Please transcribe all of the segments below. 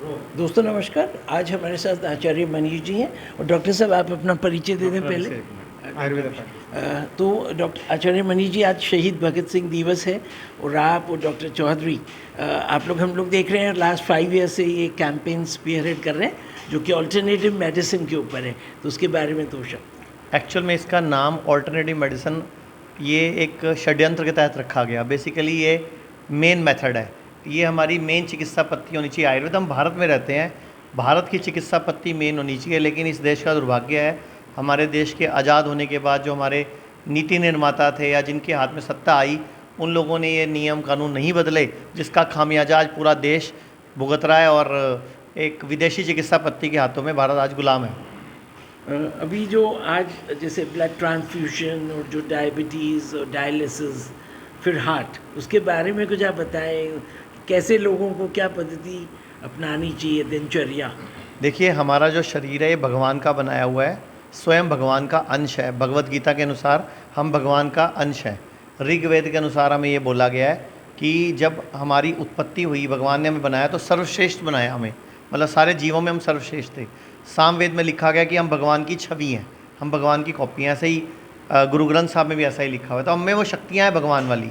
दोस्तों नमस्कार। आज हमारे साथ आचार्य मनीष जी हैं और डॉक्टर साहब आप अपना परिचय दे दें पहले। आयुर्वेद तो डॉक्टर आचार्य मनीष जी, आज शहीद भगत सिंह दिवस है और आप और डॉक्टर चौधरी आप लोग हम लोग देख रहे हैं लास्ट 5 ईयर से ये कैंपेन स्पीयरहेड कर रहे हैं जो कि ऑल्टरनेटिव मेडिसिन के ऊपर है, तो उसके बारे में 2 शब्द। एक्चुअल में इसका नाम ऑल्टरनेटिव मेडिसिन ये एक षड्यंत्र के तहत रखा गया। बेसिकली ये मेन मेथड है, ये हमारी मेन चिकित्सा पद्धति होनी चाहिए। आयुर्वेद, हम भारत में रहते हैं, भारत की चिकित्सा पद्धति मेन होनी चाहिए। लेकिन इस देश का दुर्भाग्य है, हमारे देश के आज़ाद होने के बाद जो हमारे नीति निर्माता थे या जिनके हाथ में सत्ता आई, उन लोगों ने ये नियम कानून नहीं बदले, जिसका खामियाजा आज पूरा देश भुगत रहा है और एक विदेशी चिकित्सा पद्धति के हाथों में भारत आज गुलाम है। अभी जो आज जैसे ब्लड ट्रांसफ्यूशन और जो डायबिटीज़ और डायलिसिस, फिर हार्ट, उसके बारे में कुछ आप बताएं, कैसे लोगों को क्या पद्धति अपनानी चाहिए, दिनचर्या। देखिए, हमारा जो शरीर है ये भगवान का बनाया हुआ है, स्वयं भगवान का अंश है। भगवत गीता के अनुसार हम भगवान का अंश हैं। ऋग्वेद के अनुसार हमें ये बोला गया है कि जब हमारी उत्पत्ति हुई, भगवान ने हमें बनाया तो सर्वश्रेष्ठ बनाया हमें, मतलब सारे जीवों में हम सर्वश्रेष्ठ थे। सामवेद में लिखा गया कि हम भगवान की छवि हैं, हम भगवान की कॉपी हैं। ऐसे ही गुरु ग्रंथ साहब में भी ऐसा ही लिखा हुआ है। तो हमें वो शक्तियाँ हैं भगवान वाली।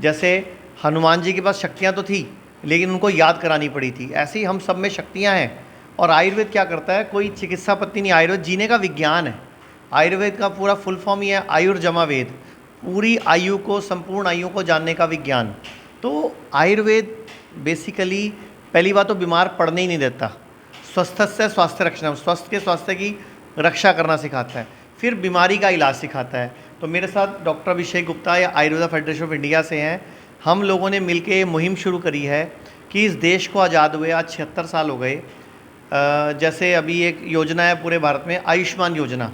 जैसे हनुमान जी के पास शक्तियाँ तो थी, लेकिन उनको याद करानी पड़ी थी। ऐसे ही हम सब में शक्तियाँ हैं। और आयुर्वेद क्या करता है, कोई चिकित्सा पद्धति नहीं, आयुर्वेद जीने का विज्ञान है। आयुर्वेद का पूरा फुल फॉर्म ही है आयुर्जमा वेद, पूरी आयु को, संपूर्ण आयु को जानने का विज्ञान। तो आयुर्वेद बेसिकली पहली बात तो बीमार पड़ने ही नहीं देता, स्वस्थस्य स्वास्थ्य रक्षण, स्वस्थ के स्वास्थ्य की रक्षा करना सिखाता है, फिर बीमारी का इलाज सिखाता है। तो मेरे साथ डॉक्टर अभिषेक गुप्ता या आयुर्वेदा फेडरेशन ऑफ इंडिया से हैं। हम लोगों ने मिलकर मुहिम शुरू करी है कि इस देश को आज़ाद हुए आज 76 साल हो गए। जैसे अभी एक योजना है पूरे भारत में, आयुष्मान योजना।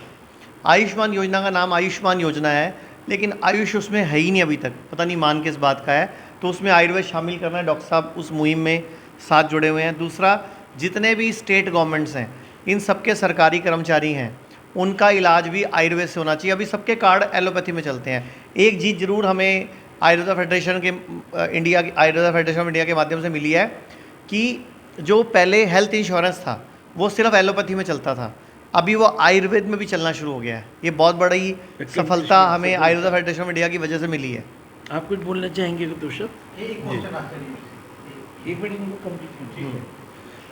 आयुष्मान योजना का नाम आयुष्मान योजना है, लेकिन आयुष उसमें है ही नहीं अभी तक, पता नहीं मान किस बात का है। तो उसमें आयुर्वेद शामिल करना है। डॉक्टर साहब उस मुहिम में साथ जुड़े हुए हैं। दूसरा, जितने भी स्टेट गवर्नमेंट्स हैं, इन सबके सरकारी कर्मचारी हैं, उनका इलाज भी आयुर्वेद से होना चाहिए। अभी सबके कार्ड एलोपैथी में चलते हैं। एक चीज़ जरूर हमें आयुर्वेदा फेडरेशन के आयुर्वेदा फेडरेशन ऑफ इंडिया के माध्यम से मिली है कि जो पहले हेल्थ इंश्योरेंस था वो सिर्फ एलोपैथी में चलता था, अभी वो आयुर्वेद में भी चलना शुरू हो गया है। ये बहुत बड़ी सफलता हमें आयुर्वेदा फेडरेशन ऑफ इंडिया की वजह से मिली है। आप कुछ बोलना चाहेंगे तो एक मिनट इनको कंप्लीट कीजिए।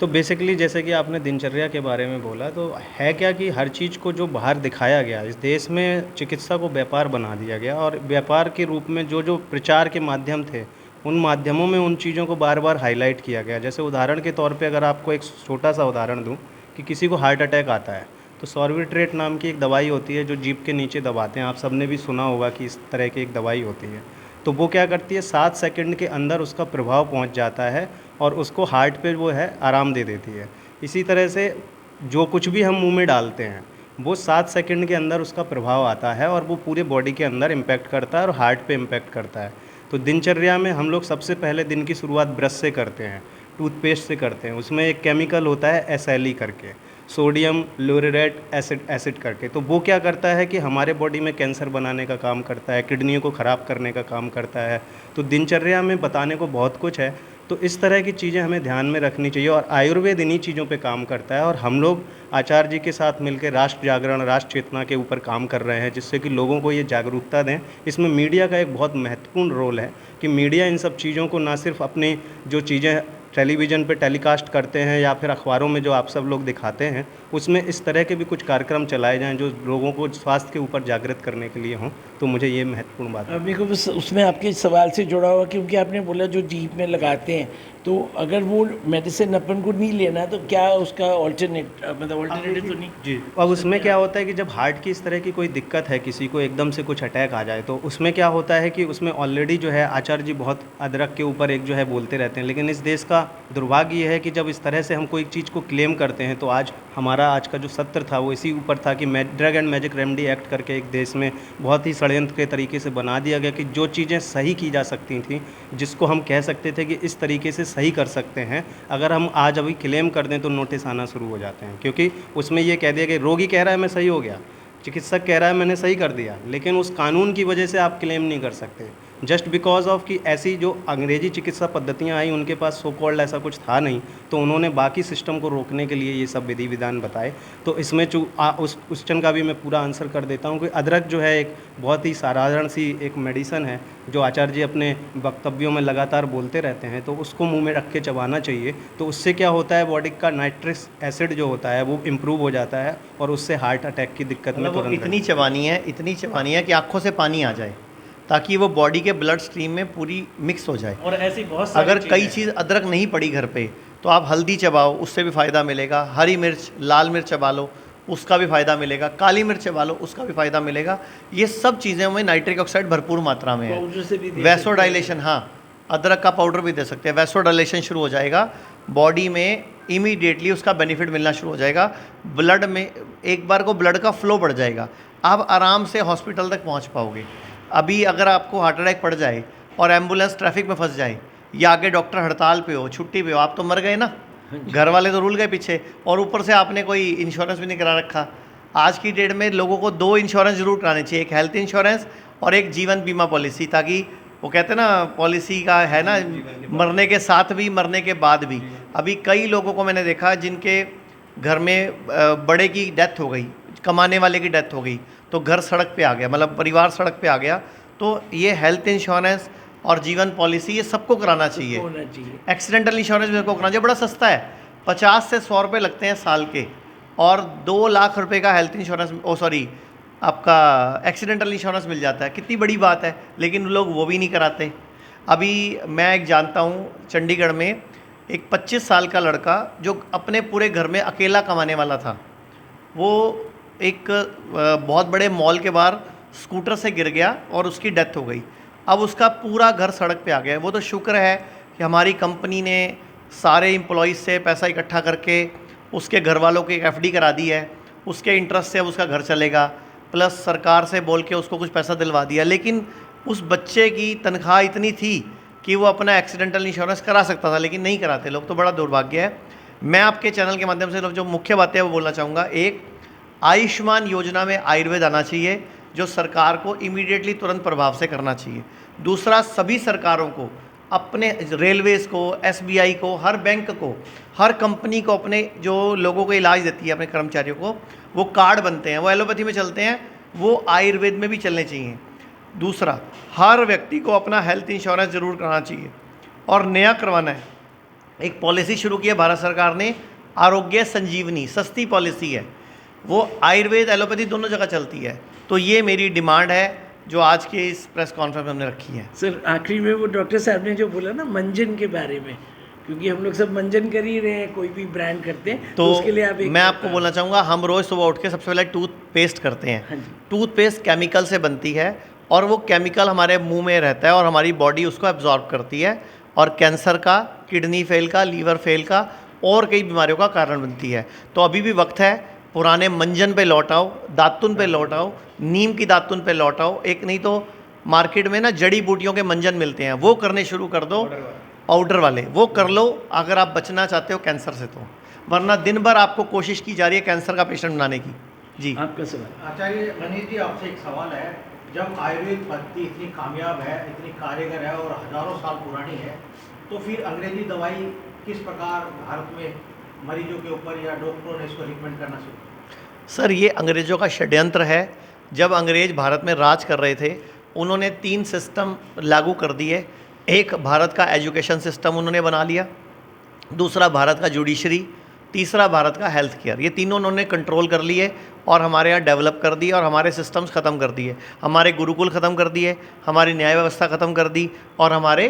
तो बेसिकली जैसे कि आपने दिनचर्या के बारे में बोला, तो है क्या कि हर चीज़ को जो बाहर दिखाया गया, इस देश में चिकित्सा को व्यापार बना दिया गया और व्यापार के रूप में जो जो प्रचार के माध्यम थे, उन माध्यमों में उन चीज़ों को बार बार हाईलाइट किया गया। जैसे उदाहरण के तौर पे अगर आपको एक छोटा सा उदाहरण दूं कि किसी को हार्ट अटैक आता है तो सॉर्बिट्रेट नाम की एक दवाई होती है जो जीभ के नीचे दबाते हैं। आप सबने भी सुना होगा कि इस तरह की एक दवाई होती है। तो वो क्या करती है, 7 सेकंड के अंदर उसका प्रभाव पहुंच जाता है और उसको हार्ट पे वो है आराम दे देती है। इसी तरह से जो कुछ भी हम मुंह में डालते हैं वो 7 सेकंड के अंदर उसका प्रभाव आता है और वो पूरे बॉडी के अंदर इम्पैक्ट करता है और हार्ट पे इम्पैक्ट करता है। तो दिनचर्या में हम लोग सबसे पहले दिन की शुरुआत ब्रश से करते हैं, टूथपेस्ट से करते हैं। उसमें एक केमिकल होता है SLE करके, सोडियम लोरेट एसिड करके। तो वो क्या करता है कि हमारे बॉडी में कैंसर बनाने का काम करता है, किडनियों को ख़राब करने का काम करता है। तो दिनचर्या में बताने को बहुत कुछ है। तो इस तरह की चीज़ें हमें ध्यान में रखनी चाहिए और आयुर्वेद इन्हीं चीज़ों पे काम करता है। और हम लोग आचार्य जी के साथ मिलकर राष्ट्र जागरण, राष्ट्र चेतना के ऊपर काम कर रहे हैं, जिससे कि लोगों को ये जागरूकता दें। इसमें मीडिया का एक बहुत महत्वपूर्ण रोल है कि मीडिया इन सब चीज़ों को ना सिर्फ अपनी जो चीज़ें टेलीविज़न पे टेलीकास्ट करते हैं या फिर अखबारों में जो आप सब लोग दिखाते हैं, उसमें इस तरह के भी कुछ कार्यक्रम चलाए जाएं जो लोगों को स्वास्थ्य के ऊपर जागृत करने के लिए हों। तो मुझे ये महत्वपूर्ण बात है। मेरे को बस उसमें आपके सवाल से जुड़ा हुआ, क्योंकि आपने बोला जो जीभ में लगाते हैं, तो अगर वो मेडिसिन अपन को नहीं लेना तो क्या उसका ऑल्टरनेटिव तो नहीं जी। अब उसमें क्या होता है कि जब हार्ट की इस तरह की कोई दिक्कत है, किसी को एकदम से कुछ अटैक आ जाए, तो उसमें क्या होता है कि उसमें ऑलरेडी जो है आचार्य जी बहुत अदरक के ऊपर एक जो है बोलते रहते हैं। लेकिन इस देश का दुर्भाग्य ये है कि जब इस तरह से हम कोई चीज़ को क्लेम करते हैं, तो आज हमारा आज का जो सत्र था वो इसी ऊपर था कि drug and magic remedy act करके एक देश में बहुत ही षड्यंत्र के तरीके से बना दिया गया कि जो चीज़ें सही की जा सकती थी, जिसको हम कह सकते थे कि इस तरीके से सही कर सकते हैं, अगर हम आज अभी क्लेम कर दें तो नोटिस आना शुरू हो जाते हैं। क्योंकि उसमें ये कह दिया कि रोगी कह रहा है मैं सही हो गया, चिकित्सक कह रहा है मैंने सही कर दिया, लेकिन उस कानून की वजह से आप क्लेम नहीं कर सकते। जस्ट बिकॉज ऑफ कि ऐसी जो अंग्रेजी चिकित्सा पद्धतियाँ आई उनके पास सो कॉल्ड ऐसा कुछ था नहीं, तो उन्होंने बाकी सिस्टम को रोकने के लिए ये सब विधि विधान बताए। तो इसमें उस क्वेश्चन का भी मैं पूरा आंसर कर देता हूँ कि अदरक जो है एक बहुत ही साधारण सी एक मेडिसन है जो आचार्य जी अपने वक्तव्यों में लगातार बोलते रहते हैं, तो उसको मुंह में रख के चबाना चाहिए। तो उससे क्या होता है, बॉडी का नाइट्रिक एसिड जो होता है वो इम्प्रूव हो जाता है और उससे हार्ट अटैक की दिक्कत में मतलब वो तुरंत इतनी चबानी है कि आंखों से पानी आ जाए, ताकि वो बॉडी के ब्लड स्ट्रीम में पूरी मिक्स हो जाए। और ऐसी बहुत सारी अगर कई चीज़ें चीज़ अदरक नहीं पड़ी घर पे तो आप हल्दी चबाओ, उससे भी फ़ायदा मिलेगा। हरी मिर्च, लाल मिर्च चबा लो, उसका भी फ़ायदा मिलेगा। काली मिर्च चबा लो, उसका भी फ़ायदा मिलेगा। ये सब चीज़ें में नाइट्रिक ऑक्साइड भरपूर मात्रा में है। पाउडर से भी दे वैसोडाइलेशन, हाँ, अदरक का पाउडर भी दे सकते हैं। वैसोडाइलेशन शुरू हो जाएगा बॉडी में, इमीडिएटली उसका बेनिफिट मिलना शुरू हो जाएगा। ब्लड में एक बार को ब्लड का फ्लो बढ़ जाएगा, आप आराम से हॉस्पिटल तक पहुंच पाओगे। अभी अगर आपको हार्ट अटैक पड़ जाए और एम्बुलेंस ट्रैफिक में फंस जाए या आगे डॉक्टर हड़ताल पे हो, छुट्टी पे हो, आप तो मर गए ना, घर वाले तो रुल गए पीछे, और ऊपर से आपने कोई इंश्योरेंस भी नहीं करा रखा। आज की डेट में लोगों को 2 इंश्योरेंस जरूर कराने चाहिए, एक हेल्थ इंश्योरेंस और एक जीवन बीमा पॉलिसी, ताकि वो कहते हैं ना पॉलिसी का है ना, मरने के साथ भी मरने के बाद भी। अभी कई लोगों को मैंने देखा जिनके घर में बड़े की डेथ हो गई, कमाने वाले की डेथ हो गई, तो घर सड़क पे आ गया, मतलब परिवार सड़क पे आ गया। तो ये हेल्थ इंश्योरेंस और जीवन पॉलिसी ये सबको कराना चाहिए। होना चाहिए। एक्सीडेंटल इंश्योरेंस भी सबको कराना चाहिए, बड़ा सस्ता है, 50 से 100 रुपये लगते हैं साल के, और 2 लाख रुपए का हेल्थ इंश्योरेंस, आपका एक्सीडेंटल इंश्योरेंस मिल जाता है। कितनी बड़ी बात है, लेकिन लोग वो भी नहीं कराते। अभी मैं एक जानता हूँ, चंडीगढ़ में एक 25 साल का लड़का जो अपने पूरे घर में अकेला कमाने वाला था, वो एक बहुत बड़े मॉल के बाहर स्कूटर से गिर गया और उसकी डेथ हो गई। अब उसका पूरा घर सड़क पे आ गया है। वो तो शुक्र है कि हमारी कंपनी ने सारे एम्प्लॉइज़ से पैसा इकट्ठा करके उसके घर वालों की एफडी करा दी है, उसके इंटरेस्ट से अब उसका घर चलेगा, प्लस सरकार से बोल के उसको कुछ पैसा दिलवा दिया। लेकिन उस बच्चे की तनख्वाह इतनी थी कि वो अपना एक्सीडेंटल इंश्योरेंस करा सकता था, लेकिन नहीं कराते लोग, तो बड़ा दुर्भाग्य है। मैं आपके चैनल के माध्यम से जो मुख्य बातें हैं वो बोलना चाहूँगा। एक, आयुष्मान योजना में आयुर्वेद आना चाहिए, जो सरकार को इमीडिएटली तुरंत प्रभाव से करना चाहिए। दूसरा, सभी सरकारों को अपने रेलवेज़ को, एसबीआई को, हर बैंक को, हर कंपनी को अपने जो लोगों को इलाज देती है अपने कर्मचारियों को, वो कार्ड बनते हैं, वो एलोपैथी में चलते हैं, वो आयुर्वेद में भी चलने चाहिए। दूसरा, हर व्यक्ति को अपना हेल्थ इंश्योरेंस ज़रूर कराना चाहिए और नया करवाना है। एक पॉलिसी शुरू की है भारत सरकार ने, आरोग्य संजीवनी, सस्ती पॉलिसी है, वो आयुर्वेद एलोपैथी दोनों जगह चलती है। तो ये मेरी डिमांड है जो आज के इस प्रेस कॉन्फ्रेंस में हमने रखी है। सर, आखिरी में वो डॉक्टर साहब ने जो बोला ना मंजन के बारे में, क्योंकि हम लोग सब मंजन कर ही रहे हैं, कोई भी ब्रांड करते हैं, तो उसके लिए आप मैं आपको बोलना चाहूँगा, हम रोज़ सुबह उठ के सबसे पहले टूथपेस्ट करते हैं। हाँ जी। टूथपेस्ट केमिकल से बनती है और वो केमिकल हमारे मुंह में रहता है और हमारी बॉडी उसको एब्जॉर्ब करती है, और कैंसर का, किडनी फेल का, लीवर फेल का और कई बीमारियों का कारण बनती है। तो अभी भी वक्त है, पुराने मंजन पे लौट आओ, दातुन पे लौट आओ, नीम की दातुन पे लौट आओ। एक नहीं तो मार्केट में ना जड़ी बूटियों के मंजन मिलते हैं, वो करने शुरू कर दो, पाउडर वाले वो कर लो, अगर आप बचना चाहते हो कैंसर से तो। वरना दिन भर आपको कोशिश की जा रही है कैंसर का पेशेंट बनाने की। जी, आपका सवाल। आचार्य मनीष जी, आपसे एक सवाल है। जब आयुर्वेद पद्धति इतनी कामयाब है, इतनी कारगर है और हज़ारों साल पुरानी है, तो फिर अंग्रेजी दवाई किस प्रकार भारत में मरीजों के ऊपर या डॉक्टरों ने इसको रिकमेंड करना शुरू? सर, ये अंग्रेज़ों का षड्यंत्र है। जब अंग्रेज़ भारत में राज कर रहे थे, उन्होंने 3 सिस्टम लागू कर दिए। एक, भारत का एजुकेशन सिस्टम उन्होंने बना लिया, दूसरा भारत का जुडिशरी, तीसरा भारत का हेल्थ केयर। ये तीनों उन्होंने कंट्रोल कर लिए और हमारे यहाँ डेवलप कर दिए और हमारे सिस्टम्स ख़त्म कर दिए। हमारे गुरुकुल ख़त्म कर दिए, हमारी न्याय व्यवस्था ख़त्म कर दी और हमारे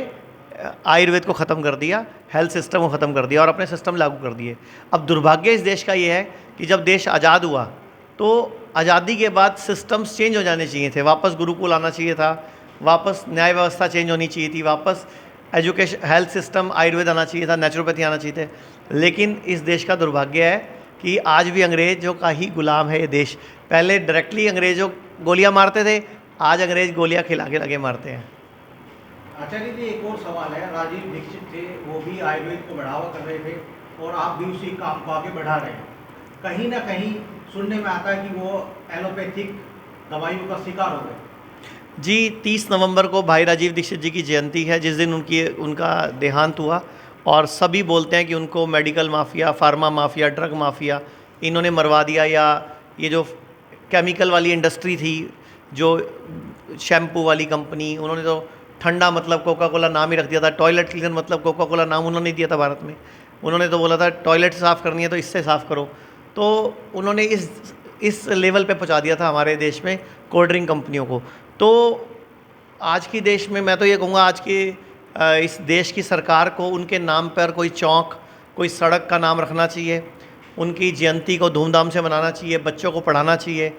आयुर्वेद को ख़त्म कर दिया, हेल्थ सिस्टम को ख़त्म कर दिया और अपने सिस्टम लागू कर दिए। अब दुर्भाग्य इस देश का ये है कि जब देश आज़ाद हुआ तो आज़ादी के बाद सिस्टम्स चेंज हो जाने चाहिए थे, वापस गुरुकुल आना चाहिए था, वापस न्याय व्यवस्था चेंज होनी चाहिए थी, वापस एजुकेशन, हेल्थ सिस्टम, आयुर्वेद आना चाहिए था, नेचुरोपैथी आना चाहिए थे। लेकिन इस देश का दुर्भाग्य है कि आज भी अंग्रेज़ों का ही गुलाम है ये देश। पहले डायरेक्टली अंग्रेज़ों गोलियां मारते थे, आज अंग्रेज़ गोलियां खिला के लगे मारते हैं। आचार्य जी, एक और सवाल है। राजीव दीक्षित थे, वो भी आयुर्वेद को बढ़ावा कर रहे थे और आप भी उसी काम को आगे बढ़ा रहे हैं। कहीं ना कहीं सुनने में आता है कि वो एलोपैथिक दवाइयों का शिकार हो गए। जी 30 नवंबर को भाई राजीव दीक्षित जी की जयंती है, जिस दिन उनका देहांत हुआ, और सभी बोलते हैं कि उनको medical mafia, pharma mafia, drug mafia इन्होंने मरवा दिया, या ये जो केमिकल वाली इंडस्ट्री थी, जो शैम्पू वाली कंपनी, उन्होंने तो ठंडा मतलब कोका कोला नाम ही रख दिया था, टॉयलेट क्लीनर मतलब कोका कोला नाम उन्होंने दिया था भारत में। उन्होंने तो बोला था टॉयलेट साफ़ करनी है तो इससे साफ़ करो। तो उन्होंने इस लेवल पे पहुंचा दिया था हमारे देश में कोल्ड ड्रिंक कंपनियों को। तो आज की देश में मैं तो ये कहूँगा, आज की इस देश की सरकार को उनके नाम पर कोई चौक, कोई सड़क का नाम रखना चाहिए, उनकी जयंती को धूमधाम से मनाना चाहिए, बच्चों को पढ़ाना चाहिए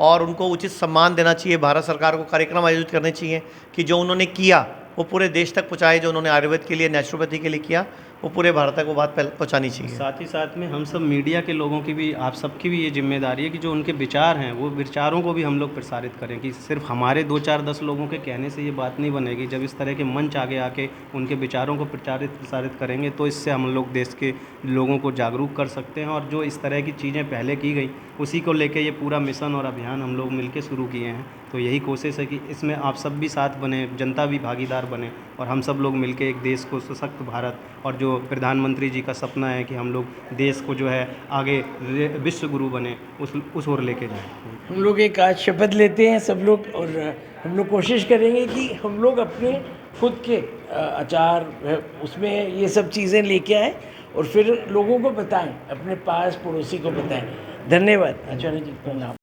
और उनको उचित सम्मान देना चाहिए। भारत सरकार को कार्यक्रम आयोजित करने चाहिए कि जो उन्होंने किया वो पूरे देश तक पहुँचाए, जो उन्होंने आयुर्वेद के लिए, नेचुरोपैथी के लिए किया, वो पूरे भारत तक वो बात पहुँचानी चाहिए। साथ ही साथ में हम सब मीडिया के लोगों की भी, आप सबकी भी ये जिम्मेदारी है कि जो उनके विचार हैं वो विचारों को भी हम लोग प्रसारित करें, कि सिर्फ हमारे 2-4-10 लोगों के कहने से ये बात नहीं बनेगी। जब इस तरह के मंच आगे आके उनके विचारों को प्रसारित करेंगे तो इससे हम लोग देश के लोगों को जागरूक कर सकते हैं। और जो इस तरह की चीज़ें पहले की गई उसी को लेके ये पूरा मिशन और अभियान हम लोग मिलके शुरू किए हैं। तो यही कोशिश है कि इसमें आप सब भी साथ बने, जनता भी भागीदार बने और हम सब लोग मिलके एक देश को सशक्त भारत, और जो प्रधानमंत्री जी का सपना है कि हम लोग देश को जो है आगे विश्व गुरु बने, उस ओर लेके जाएं। हम लोग एक आज शपथ लेते हैं सब लोग, और हम लोग कोशिश करेंगे कि हम लोग अपने खुद के अचार उसमें ये सब चीज़ें लेके आएँ और फिर लोगों को बताएं, अपने पास पड़ोसी को बताएं। धन्यवाद आचार्य जी, प्रणाम।